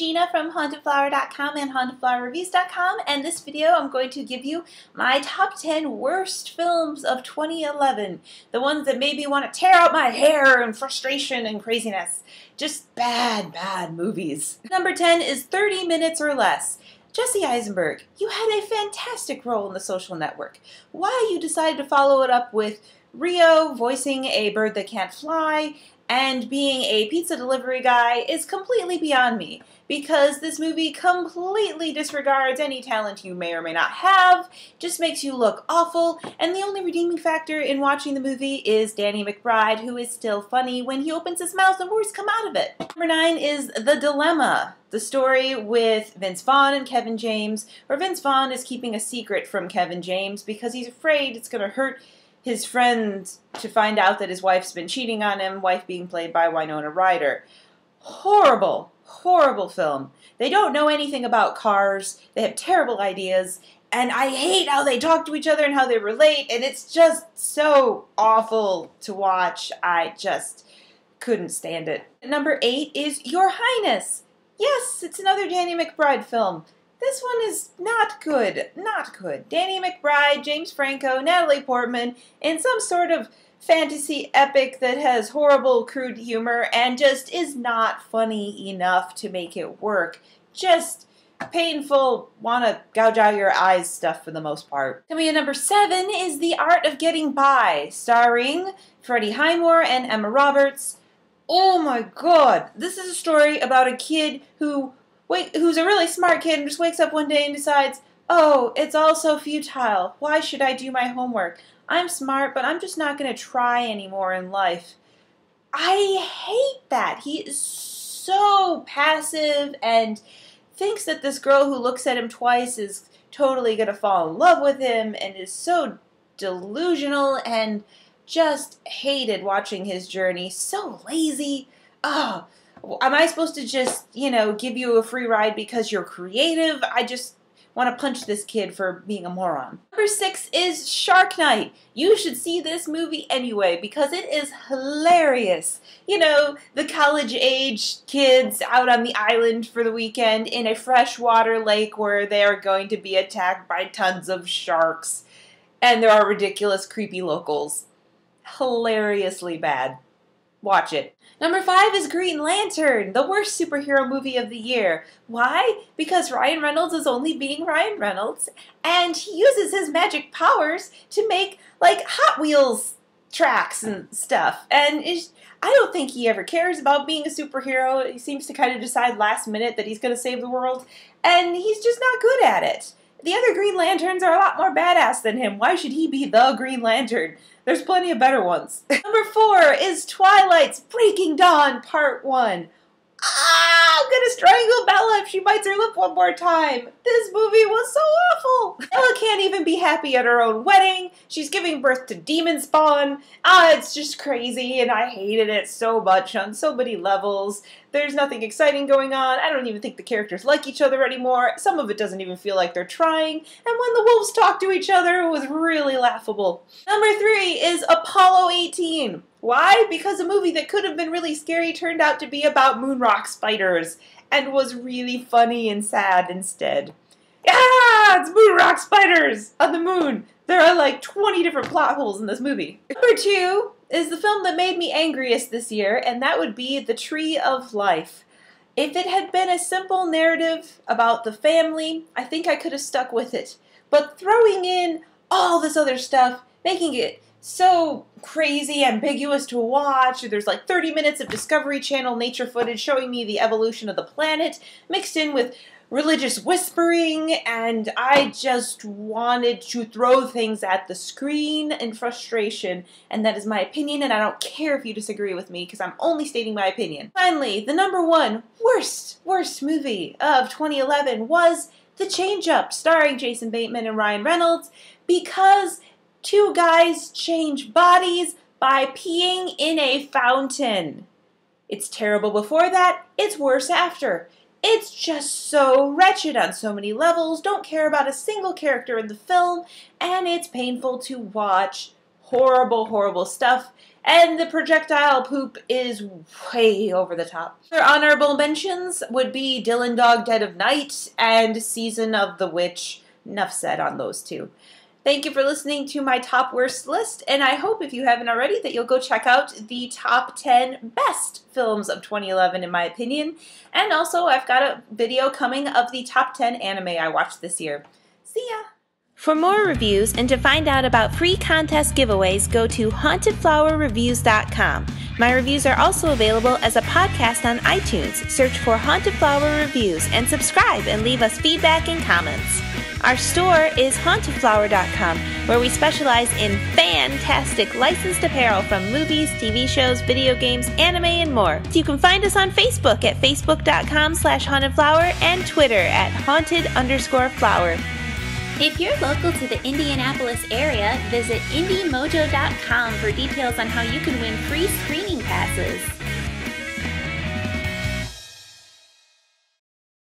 Gina from hauntedflower.com and hauntedflowerreviews.com, and this video I'm going to give you my top 10 worst films of 2011. The ones that made me want to tear out my hair in frustration and craziness. Just bad movies. Number 10 is 30 Minutes or Less. Jesse Eisenberg, you had a fantastic role in The Social Network. Why you decided to follow it up with Rio voicing a bird that can't fly and being a pizza delivery guy is completely beyond me, because this movie completely disregards any talent you may or may not have, just makes you look awful, and the only redeeming factor in watching the movie is Danny McBride, who is still funny when he opens his mouth and words come out of it. Number 9 is The Dilemma, the story with Vince Vaughn and Kevin James, where Vince Vaughn is keeping a secret from Kevin James because he's afraid it's going to hurt his friend to find out that his wife's been cheating on him, wife being played by Winona Ryder. Horrible film. They don't know anything about cars, they have terrible ideas, and I hate how they talk to each other and how they relate, and it's just so awful to watch. I just couldn't stand it. Number 8 is Your Highness. Yes, it's another Danny McBride film. This one is not good. Danny McBride, James Franco, Natalie Portman in some sort of fantasy epic that has horrible, crude humor and just is not funny enough to make it work. Just painful, wanna gouge out your eyes stuff for the most part. Coming in number 7 is The Art of Getting By, starring Freddie Highmore and Emma Roberts. Oh my god, this is a story about a kid who's a really smart kid and just wakes up one day and decides, oh, it's all so futile. Why should I do my homework? I'm smart, but I'm just not going to try anymore in life. I hate that. He is so passive and thinks that this girl who looks at him twice is totally going to fall in love with him and is so delusional and just hated watching his journey. So lazy. Oh, am I supposed to just, give you a free ride because you're creative? I just want to punch this kid for being a moron. Number 6 is Shark Night. You should see this movie anyway because it is hilarious. The college-age kids out on the island for the weekend in a freshwater lake where they are going to be attacked by tons of sharks. And there are ridiculous, creepy locals. Hilariously bad. Watch it. Number 5 is Green Lantern, the worst superhero movie of the year. Why? Because Ryan Reynolds is only being Ryan Reynolds, and he uses his magic powers to make, Hot Wheels tracks and stuff. And I don't think he ever cares about being a superhero. He seems to kind of decide last minute that he's going to save the world, and he's just not good at it. The other Green Lanterns are a lot more badass than him. Why should he be the Green Lantern? There's plenty of better ones. Number 4 is Twilight's Breaking Dawn Part 1. I'm gonna strangle Bella if she bites her lip one more time. This movie was so awful. Bella can't even be happy at her own wedding. She's giving birth to demon spawn. It's just crazy, and I hated it so much on so many levels. There's nothing exciting going on. I don't even think the characters like each other anymore. Some of it doesn't even feel like they're trying. And when the wolves talk to each other, it was really laughable. Number 3 is Apollo 18. Why? Because a movie that could have been really scary turned out to be about moon rock spiders and was really funny and sad instead. Yeah, it's moon rock spiders on the moon. There are like 20 different plot holes in this movie. Number 2 is the film that made me angriest this year, and that would be The Tree of Life. If it had been a simple narrative about the family, I think I could have stuck with it. But throwing in all this other stuff, making it so crazy, ambiguous to watch. There's like 30 minutes of Discovery Channel nature footage showing me the evolution of the planet, mixed in with religious whispering, and I just wanted to throw things at the screen in frustration, and that is my opinion, and I don't care if you disagree with me, because I'm only stating my opinion. Finally, the number 1 worst movie of 2011 was The Change-Up, starring Jason Bateman and Ryan Reynolds, because 2 guys change bodies by peeing in a fountain. It's terrible before that, it's worse after. It's just so wretched on so many levels, don't care about a single character in the film, and it's painful to watch. horrible, horrible stuff. And the projectile poop is way over the top. Our honorable mentions would be Dylan Dog Dead of Night and Season of the Witch. Enough said on those two. Thank you for listening to my top worst list, and I hope if you haven't already that you'll go check out the top 10 best films of 2011 in my opinion. And also I've got a video coming of the top 10 anime I watched this year. See ya! For more reviews and to find out about free contest giveaways, go to hauntedflowerreviews.com. My reviews are also available as a podcast on iTunes. Search for Haunted Flower Reviews and subscribe and leave us feedback and comments. Our store is hauntedflower.com, where we specialize in fantastic licensed apparel from movies, TV shows, video games, anime, and more. You can find us on Facebook at facebook.com/hauntedflower and Twitter at haunted_flower. If you're local to the Indianapolis area, visit indiemojo.com for details on how you can win free screening passes.